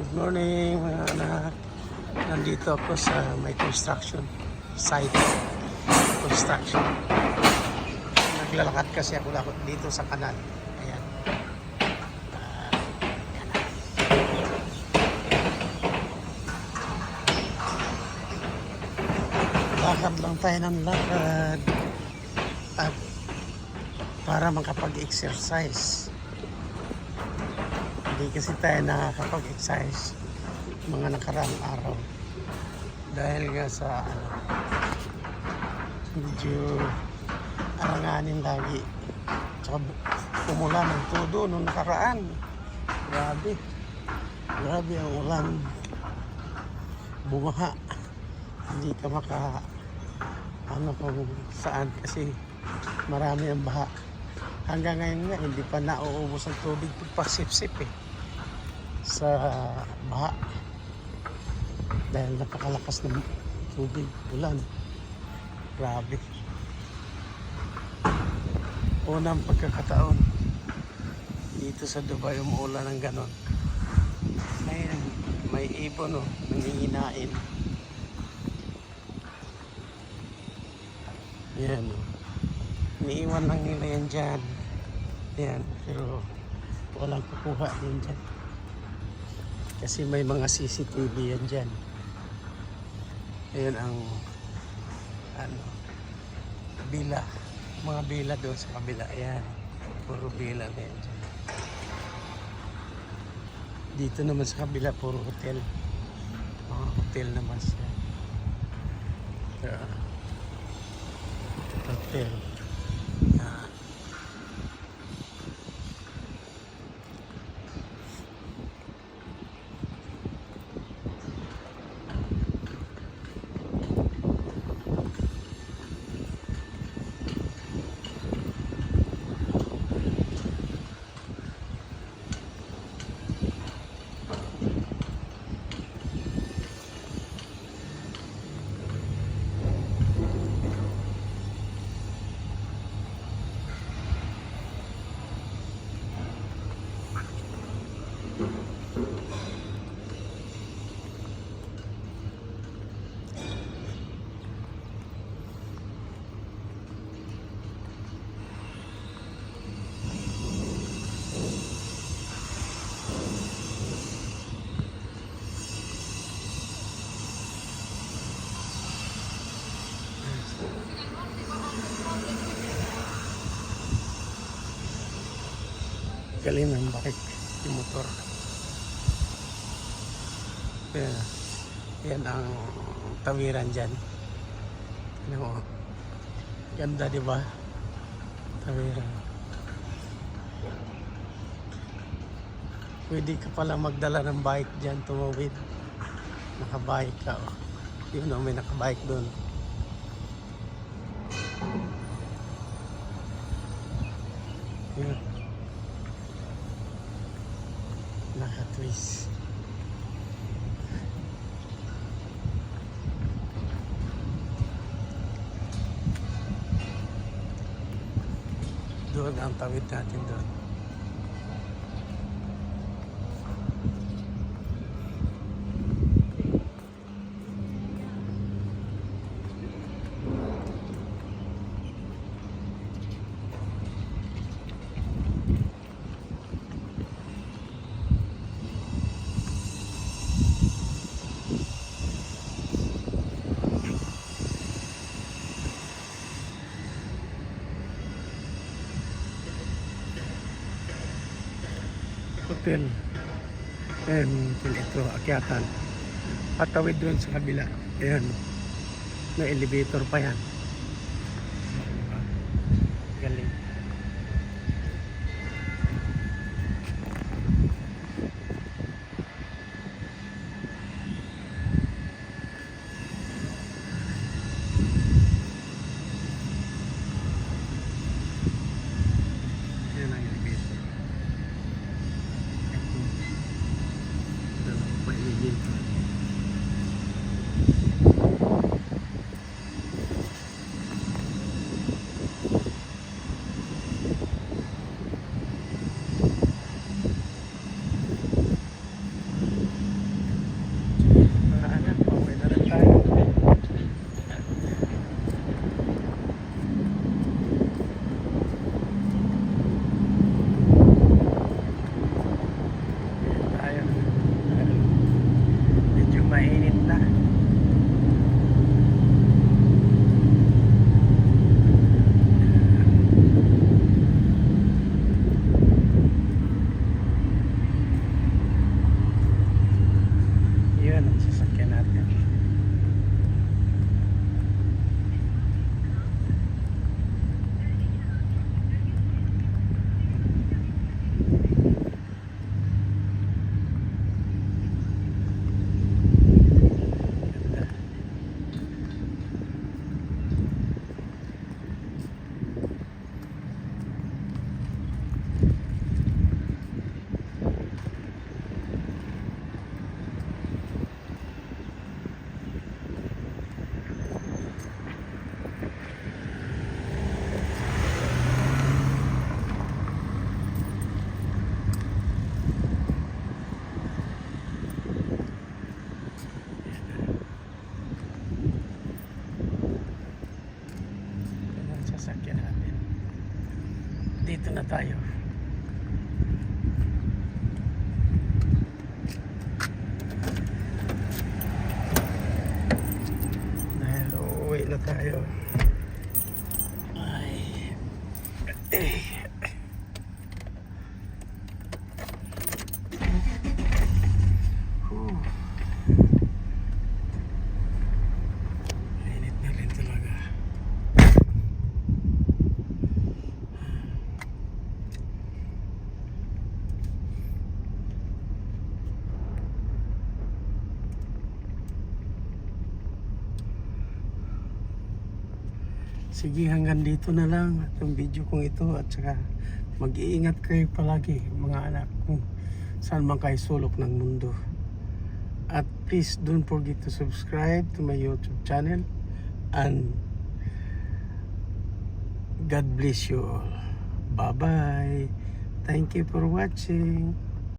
Good morning mga anak. Nandito ako sa may construction site. Construction. Naglalakad kasi ako dito sa kanal. Ayan. Lakad lang tayo ng lakad. At para makapag-exercise. Hindi kasi tayo nakakapag-exercise mga nakaraang araw dahil nga sa medyo alanganin lagi, tsaka umulan ng todo nung nakaraan. Grabe ang ulan, bumaha, hindi ka maka kung saan kasi marami ang baha. Hanggang ngayon nga hindi pa nauubos ang tubig pagpasipsip sa baha dahil napakalakas ng tubig, ulan. Grabe. Unang pagkakataon dito sa Dubai umuulan ng ganon. May ibon nangihinain. Yan iniiwan lang nila yan dyan. Yan, pero walang kukuha din dyan kasi may mga CCTV yan dyan. Ayan ang bila, mga bila doon sa kabila. Ayan, puro bila na yan dyan. Dito naman sa kabila puro hotel, mga hotel naman siya. Hotel. Galing ng bike, yung motor. Yan ang tawiran dyan. Ano, ganda diba? Tawiran. Pwede ka pala magdala ng bike dyan, tumawid. Nakabike ka. Yun may nakabike doon. Yun. Naka-twist. Doon ang tawid natin doon. Hotel. Ayan, ito, akyatan. Patawid doon sa kabila. Ayan, may elevator pa yan. Galing. Ayan ang elevator. na tayo. Dahil uuwi na tayo. Ay. Whew. Mainit na rin talaga. Sige, hanggang dito na lang itong video kong ito at saka mag-iingat kayo palagi mga anak kung saan man kayo sulok ng mundo. At please don't forget to subscribe to my YouTube channel and God bless you all. Bye bye. Thank you for watching.